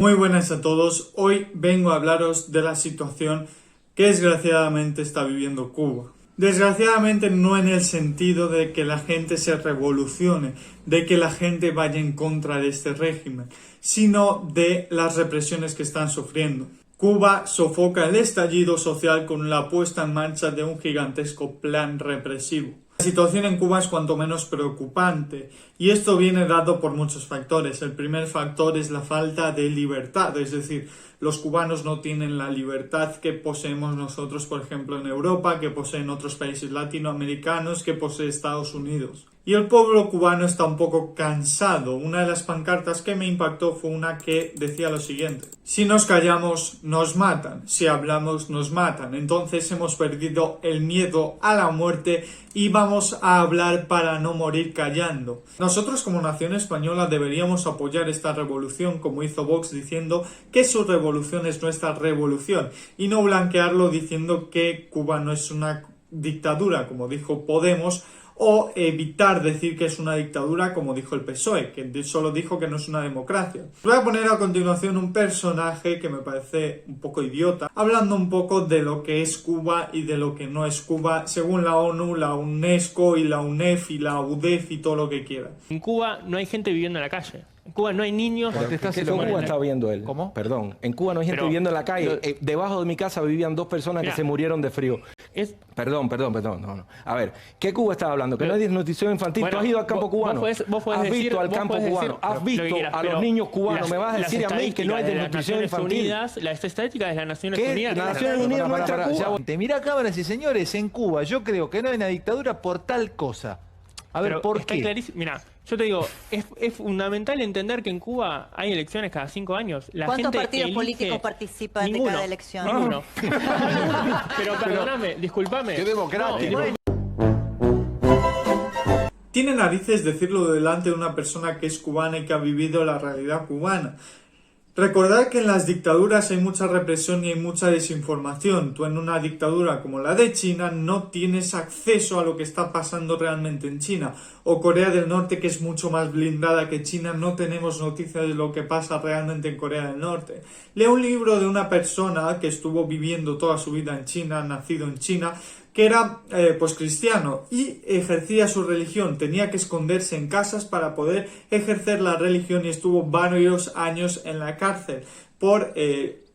Muy buenas a todos, hoy vengo a hablaros de la situación que desgraciadamente está viviendo Cuba. Desgraciadamente no en el sentido de que la gente se revolucione, de que la gente vaya en contra de este régimen, sino de las represiones que están sufriendo. Cuba sofoca el estallido social con la puesta en marcha de un gigantesco plan represivo. La situación en Cuba es cuanto menos preocupante y esto viene dado por muchos factores. El primer factor es la falta de libertad, es decir, los cubanos no tienen la libertad que poseemos nosotros, por ejemplo, en Europa, que poseen otros países latinoamericanos, que posee Estados Unidos. Y el pueblo cubano está un poco cansado. Una de las pancartas que me impactó fue una que decía lo siguiente: si nos callamos, nos matan. Si hablamos, nos matan. Entonces hemos perdido el miedo a la muerte y vamos a hablar para no morir callando. Nosotros como nación española deberíamos apoyar esta revolución, como hizo Vox, diciendo que su revolución es nuestra revolución, y no blanquearlo diciendo que Cuba no es una dictadura, como dijo Podemos, o evitar decir que es una dictadura, como dijo el PSOE, que solo dijo que no es una democracia. Voy a poner a continuación un personaje que me parece un poco idiota, hablando un poco de lo que es Cuba y de lo que no es Cuba, según la ONU, la UNESCO y la UNEF y la UDEF y todo lo que quiera. En Cuba no hay gente viviendo en la calle. En Cuba no hay niños. ¿Qué Cuba está viendo él? ¿Cómo? Perdón. En Cuba no hay gente viviendo en la calle. Debajo de mi casa vivían dos personas que se murieron de frío. Perdón. No. A ver, ¿qué Cuba estaba hablando? Que no hay desnutrición infantil. Bueno, ¿tú has ido al campo cubano? Vos podés ¿Has decir, visto al campo cubano? ¿Has visto a los niños cubanos? ¿Me vas a decir a mí que no hay desnutrición infantil? Las estadísticas de las Naciones ¿Qué? Unidas. Las Naciones Unidas no entra Cuba. Mira, cámaras y señores, en Cuba yo creo que no hay una dictadura por tal cosa. A ver, ¿por qué? Clarísimo. Mira, yo te digo, es fundamental entender que en Cuba hay elecciones cada 5 años. ¿Cuántos partidos políticos participan de cada elección? Ninguno. Pero perdóname, discúlpame. ¡Qué democrático! Tiene narices decirlo delante de una persona que es cubana y que ha vivido la realidad cubana. Recordad que en las dictaduras hay mucha represión y hay mucha desinformación. Tú en una dictadura como la de China no tienes acceso a lo que está pasando realmente en China. O Corea del Norte, que es mucho más blindada que China, no tenemos noticias de lo que pasa realmente en Corea del Norte. Leo un libro de una persona que estuvo viviendo toda su vida en China, nacido en China, que era pues cristiano y ejercía su religión, tenía que esconderse en casas para poder ejercer la religión y estuvo varios años en la cárcel por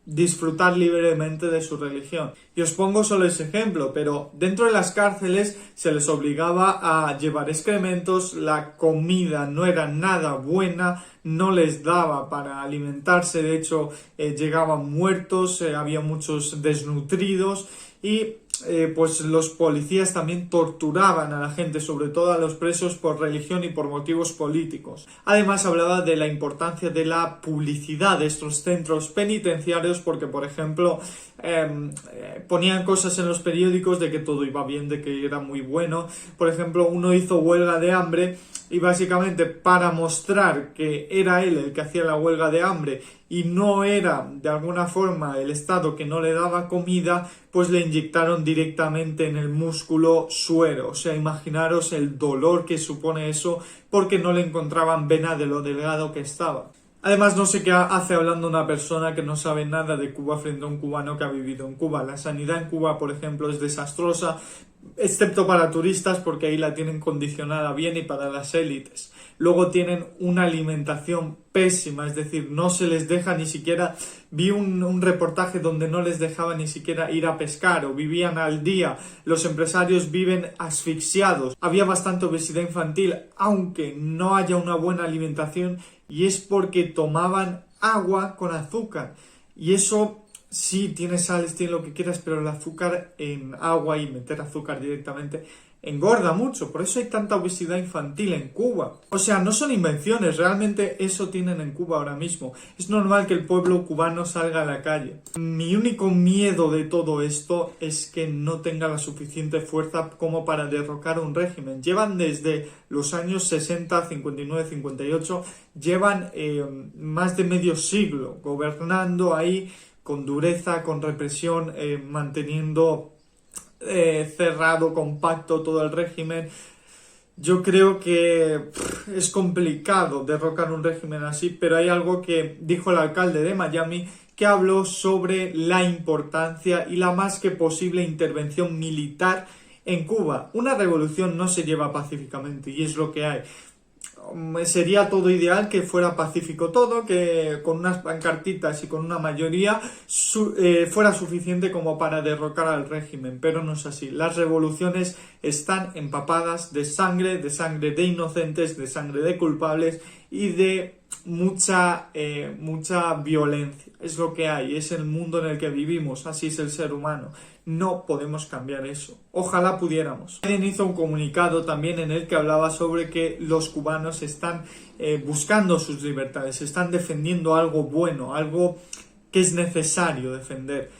disfrutar libremente de su religión. Y os pongo solo ese ejemplo, pero dentro de las cárceles se les obligaba a llevar excrementos, la comida no era nada buena, no les daba para alimentarse, de hecho llegaban muertos, había muchos desnutridos y pues los policías también torturaban a la gente, sobre todo a los presos por religión y por motivos políticos. Además hablaba de la importancia de la publicidad de estos centros penitenciarios porque, por ejemplo, ponían cosas en los periódicos de que todo iba bien, de que era muy bueno. Por ejemplo, uno hizo huelga de hambre y básicamente para mostrar que era él el que hacía la huelga de hambre y no era de alguna forma el Estado que no le daba comida, pues le inyectaron directamente en el músculo suero. O sea, imaginaros el dolor que supone eso porque no le encontraban vena de lo delgado que estaba. Además, no sé qué hace hablando una persona que no sabe nada de Cuba frente a un cubano que ha vivido en Cuba. La sanidad en Cuba, por ejemplo, es desastrosa, excepto para turistas porque ahí la tienen condicionada bien y para las élites. Luego tienen una alimentación pésima, es decir, no se les deja ni siquiera... Vi un reportaje donde no les dejaba ni siquiera ir a pescar o vivían al día. Los empresarios viven asfixiados. Había bastante obesidad infantil, aunque no haya una buena alimentación, y es porque tomaban agua con azúcar. Y eso... sí, tiene sales, tiene lo que quieras, pero el azúcar en agua y meter azúcar directamente engorda mucho. Por eso hay tanta obesidad infantil en Cuba. O sea, no son invenciones, realmente eso tienen en Cuba ahora mismo. Es normal que el pueblo cubano salga a la calle. Mi único miedo de todo esto es que no tenga la suficiente fuerza como para derrocar un régimen. Llevan desde los años 60, 59, 58, llevan más de medio siglo gobernando ahí con dureza, con represión, manteniendo cerrado, compacto todo el régimen. Yo creo que es complicado derrocar un régimen así, pero hay algo que dijo el alcalde de Miami, que habló sobre la importancia y la más que posible intervención militar en Cuba. Una revolución no se lleva pacíficamente y es lo que hay. Sería todo ideal que fuera pacífico todo, que con unas pancartitas y con una mayoría fuera suficiente como para derrocar al régimen, pero no es así. Las revoluciones están empapadas de sangre de inocentes, de sangre de culpables y de mucha violencia. Es lo que hay, es el mundo en el que vivimos, así es el ser humano. No podemos cambiar eso. Ojalá pudiéramos. Biden hizo un comunicado también en el que hablaba sobre que los cubanos están buscando sus libertades, están defendiendo algo bueno, algo que es necesario defender.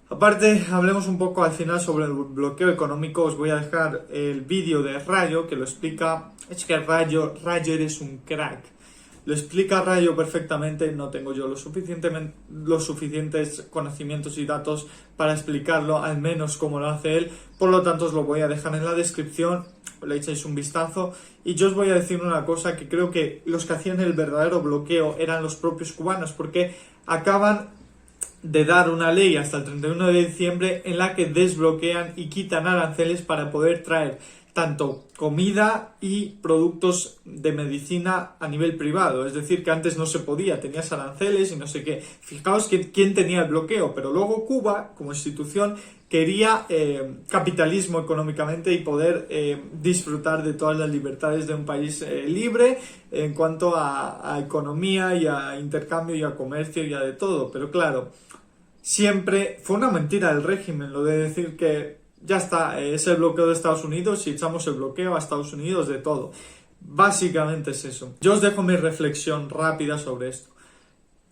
Aparte, hablemos un poco al final sobre el bloqueo económico. Os voy a dejar el vídeo de Rayo que lo explica. Es que Rayo eres un crack. Lo explica Rayo perfectamente, no tengo yo los suficientes conocimientos y datos para explicarlo, al menos como lo hace él, por lo tanto os lo voy a dejar en la descripción, le echáis un vistazo, y yo os voy a decir una cosa, que creo que los que hacían el verdadero bloqueo eran los propios cubanos, porque acaban de dar una ley hasta el 31 de diciembre en la que desbloquean y quitan aranceles para poder traer tanto comida y productos de medicina a nivel privado, es decir, que antes no se podía, tenías aranceles y no sé qué. Fijaos que quién tenía el bloqueo, pero luego Cuba, como institución, quería capitalismo económicamente y poder disfrutar de todas las libertades de un país libre en cuanto a economía y a intercambio y a comercio y a de todo. Pero claro, siempre fue una mentira del régimen lo de decir que ya está, es el bloqueo de Estados Unidos y echamos el bloqueo a Estados Unidos de todo. Básicamente es eso. Yo os dejo mi reflexión rápida sobre esto.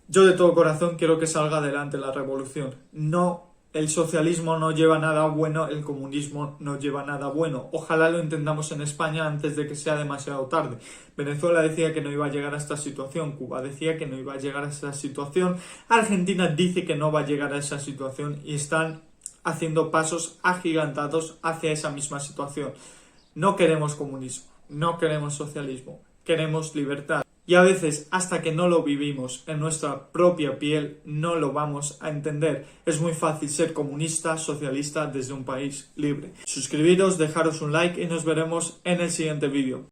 Yo de todo corazón quiero que salga adelante la revolución. No, el socialismo no lleva nada bueno, el comunismo no lleva nada bueno. Ojalá lo entendamos en España antes de que sea demasiado tarde. Venezuela decía que no iba a llegar a esta situación, Cuba decía que no iba a llegar a esa situación, Argentina dice que no va a llegar a esa situación y están haciendo pasos agigantados hacia esa misma situación. No queremos comunismo, no queremos socialismo, queremos libertad. Y a veces, hasta que no lo vivimos en nuestra propia piel, no lo vamos a entender. Es muy fácil ser comunista, socialista desde un país libre. Suscribiros, dejaros un like y nos veremos en el siguiente vídeo.